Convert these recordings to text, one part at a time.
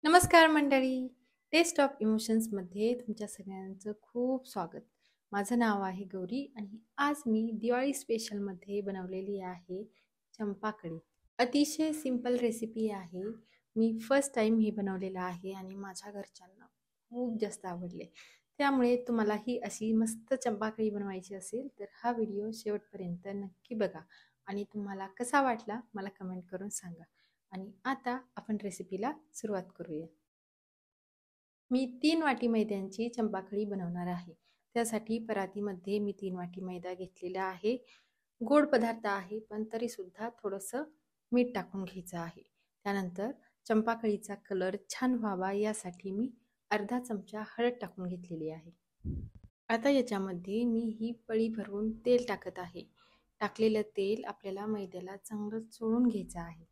नमस्कार मंडळी. Taste of इमोशन्समध्ये तुमच्या सगळ्यांचं खूप स्वागत. माझं नाव आहे गौरी आणि आज मी दिवाळी स्पेशलमध्ये बनवलेली आहे चंपाकळी. अतिशय सिंपल रेसिपी आहे. मी फर्स्ट टाईम ही बनवलेलं आहे आणि माझ्या घरच्यांना खूप जास्त आवडले. त्यामुळे तुम्हाला ही अशी मस्त चंपाकळी बनवायची असेल तर हा व्हिडिओ शेवटपर्यंत नक्की बघा आणि तुम्हाला कसा वाटला मला कमेंट करून सांगा. आणि आता आपण रेसिपीला सुरुवात करूया. मी 3 वाटी मैद्यांची चंपाकळी बनवणार आहे. त्यासाठी परातीमध्ये मी 3 वाटी मैदा घेतलेला आहे. गोड पदार्थ आहे पण तरी सुद्धा थोडंसं मीठ टाकून घ्यायचं आहे. त्यानंतर चंपाकळीचा कलर छान व्हावा यासाठी मी अर्धा चमचा हळद टाकून घेतलेली आहे. आता याच्यामध्ये मी ही पळी भरून तेल टाकत आहे. टाकलेलं तेल आपल्याला मैद्याला चांगलं चोळून घ्यायचं आहे.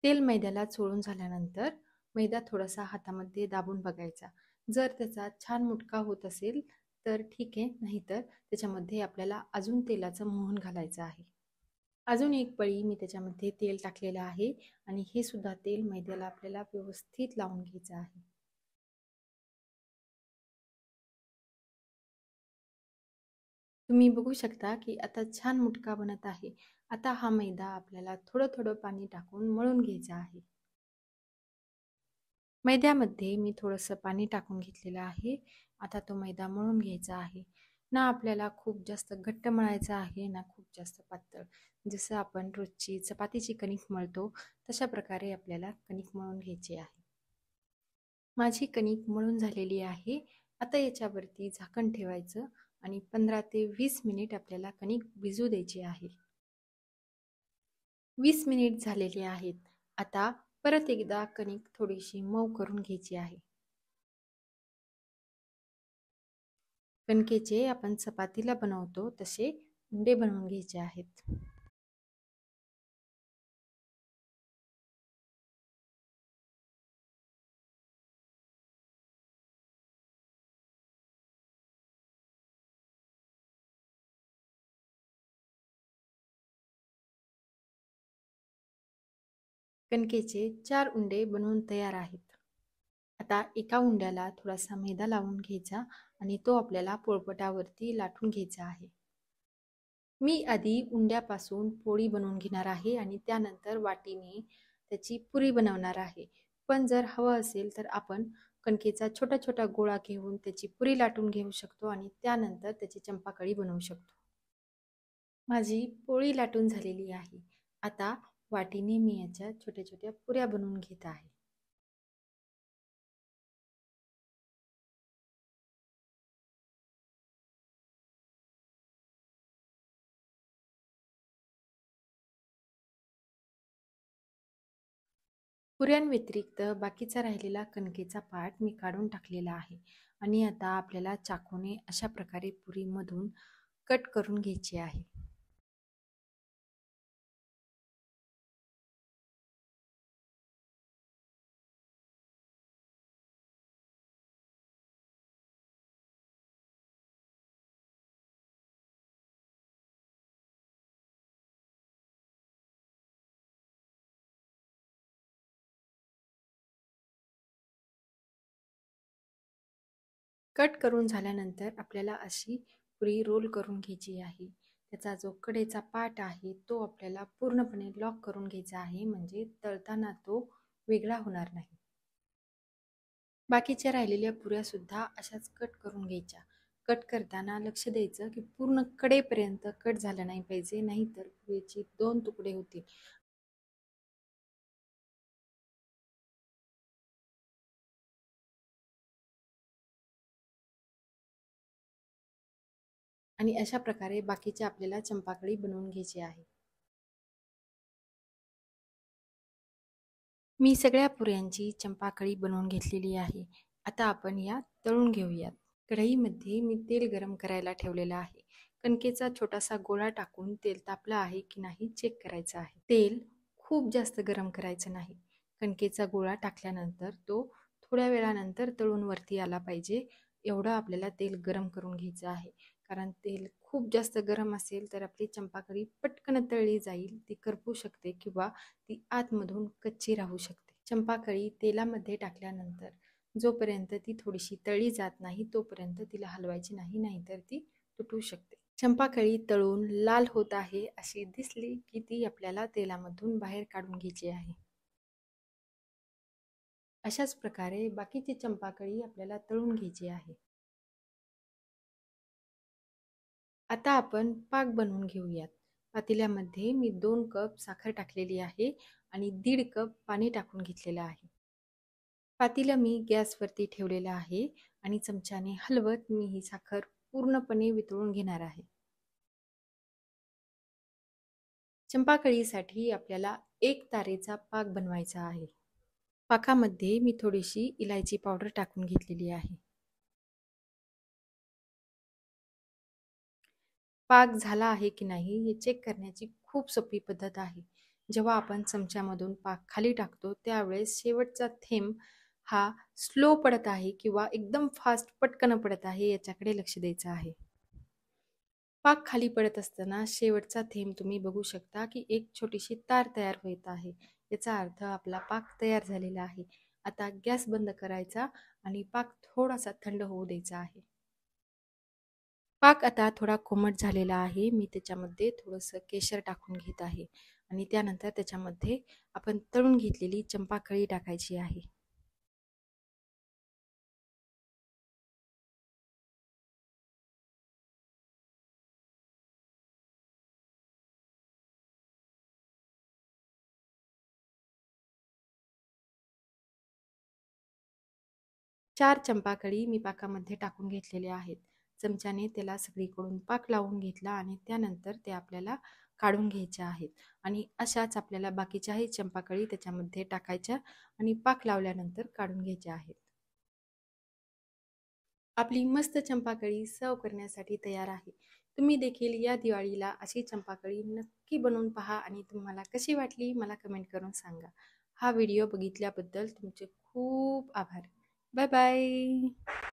तेल मैद्याला चोळून झाल्यानंतर मैदा थोडासा हातामध्ये दाबून बघायचा. जर त्याचा छान मुटका होत असेल तर ठीक आहे, नाहीतर त्याच्यामध्ये आपल्याला अजून तेलाचं मोहन घालायचं आहे. अजून एक पळी मी त्याच्यामध्ये तेल टाकलेलं आहे आणि हे सुद्धा तेल मैद्याला आपल्याला व्यवस्थित लावून घ्यायचं आहे. तुम्ही बघू शकता की आता छान मुटका बनत आहे. आता हा मैदा आपल्याला थोडं थोडं पाणी टाकून मळून घ्यायचा आहे. मैद्यामध्ये मी थोडंसं पाणी टाकून घेतलेलं आहे. आता तो मैदा मळून घ्यायचा आहे. ना आपल्याला खूप जास्त घट्ट मळायचा आहे ना खूप जास्त पातळ. जसं आपण रोजची चपातीची कणिक मळतो तशा प्रकारे आपल्याला कणिक मळून घ्यायची आहे. माझी कणिक मळून झालेली आहे. आता याच्यावरती झाकण ठेवायचं आणि 15 ते 20 मिनिट आपल्याला कणिक भिजू द्यायची आहे. 20 मिनिट झालेले आहेत. आता परत एकदा कणिक थोडीशी मऊ करून घ्यायची आहे. कणकेचे आपण चपातीला बनवतो तसे उंडे बनवून घ्यायचे आहेत. कणकेचे 4 उंडे बनवून तयार आहेत. आता एका उंड्याला थोडासा मैदा लावून घ्यायचा आणि तो आपल्याला पोळपाटावरती लाटून घ्यायचा आहे. मी आधी उंड्यापासून पोळी बनवून घेणार आहे आणि त्यानंतर वाटीने त्याची पुरी बनवणार आहे. पण जर हवं असेल तर आपण कणकेचा छोटा छोटा गोळा घेऊन त्याची पुरी लाटून घेऊ शकतो आणि त्यानंतर त्याची चंपाकळी बनवू शकतो. माझी पोळी लाटून झालेली आहे. आता वाटीने मी याच्या छोट्या छोट्या पुऱ्या बनवून घेत आहे. पुऱ्यांव्यतिरिक्त बाकीचा राहिलेला कणकेचा पाट मी काढून टाकलेला आहे आणि आता आपल्याला चाकूने अशा प्रकारे पुरीमधून कट करून घ्यायची आहे. कट करून झाल्यानंतर आपल्याला अशी पुरी रोल करून घ्यायची आहे. त्याचा जो कडेचा पार्ट आहे तो आपल्याला पूर्णपणे लॉक करून घ्यायचा आहे, म्हणजे तळताना तो वेगळा होणार नाही. बाकीच्या राहिलेल्या पुऱ्या सुद्धा अशाच कट करून घ्यायच्या. कट करताना लक्ष द्यायचं की पूर्ण कडेपर्यंत कट झालं नाही पाहिजे, नाहीतर पुरीचे 2 तुकडे होतील. आणि अशा प्रकारे बाकीच्या आपल्याला चंपाकळी बनवून घ्यायची आहे. मी सगळ्या पुऱ्यांची चंपाकळी बनवून घेतलेली आहे. आता आपण या तळून घेऊयात. कढईमध्ये मी तेल गरम करायला ठेवलेलं आहे. कणकेचा छोटासा गोळा टाकून तेल तापलं आहे की नाही चेक करायचं आहे. तेल खूप जास्त गरम करायचं नाही. कणकेचा गोळा टाकल्यानंतर तो थोड्या वेळानंतर तळून वरती आला पाहिजे एवढं आपल्याला तेल गरम करून घ्यायचं आहे. कारण तेल खूप जास्त गरम असेल तर आपली चंपाकळी पटकन तळली जाईल, ती करपू शकते किंवा ती आतमधून कच्ची राहू शकते. चंपाकळी तेलामध्ये टाकल्यानंतर जोपर्यंत ती थोडीशी तळली जात नाही तोपर्यंत तिला हलवायची नाही, नाहीतर ती तुटू शकते. चंपाकळी तळून लाल होत आहे अशी दिसली की ती आपल्याला तेलामधून बाहेर काढून घ्यायची आहे. अशाच प्रकारे बाकीची चंपाकळी आपल्याला तळून घ्यायची आहे. आता आपण पाक बनवून घेऊयात. पातेल्यामध्ये मी 2 कप साखर टाकलेली आहे आणि 1.5 कप पाणी टाकून घेतलेलं आहे. पातेलं मी गॅसवरती ठेवलेलं आहे आणि चमच्याने हलवत मी ही साखर पूर्णपणे वितळून घेणार आहे. चंपाकळीसाठी आपल्याला 1 तारेचा पाक बनवायचा आहे. पाकामध्ये मी थोडीशी इलायची पावडर टाकून घेतलेली आहे. पाक झाला आहे की नाही हे चेक करण्याची खूप सोपी पद्धत आहे. जेव्हा आपण चमच्यामधून पाक खाली टाकतो त्यावेळेस शेवटचा थेंब हा स्लो पडत आहे किंवा एकदम फास्ट पटकन पडत आहे याच्याकडे लक्ष द्यायचं आहे. पाक खाली पडत असताना शेवटचा थेंब तुम्ही बघू शकता की एक छोटीशी तार तयार होत आहे. याचा अर्थ आपला पाक तयार झालेला आहे. आता गॅस बंद करायचा आणि पाक थोडासा थंड होऊ द्यायचा आहे. पाक आता थोडा कोमट झालेला आहे. मी त्याच्यामध्ये थोडंसं केशर टाकून घेत आहे आणि त्यानंतर त्याच्यामध्ये आपण तळून घेतलेली चंपाकळी टाकायची आहे. चार चंपाकळी मी पाकामध्ये टाकून घेतलेल्या आहेत. चमच्याने त्याला सगळीकडून पाक लावून घेतला आणि त्यानंतर ते आपल्याला काढून घ्यायच्या आहेत आणि अशाच आपल्याला बाकीच्याही चंपाकळी त्याच्यामध्ये टाकायच्या आणि पाक लावल्यानंतर काढून घ्यायच्या आहेत. आपली मस्त चंपाकळी सर्व करण्यासाठी तयार आहे. तुम्ही देखील या दिवाळीला अशी चंपाकळी नक्की बनवून पहा आणि तुम्हाला कशी वाटली मला कमेंट करून सांगा. हा व्हिडिओ बघितल्याबद्दल तुमचे खूप आभार. Bye bye.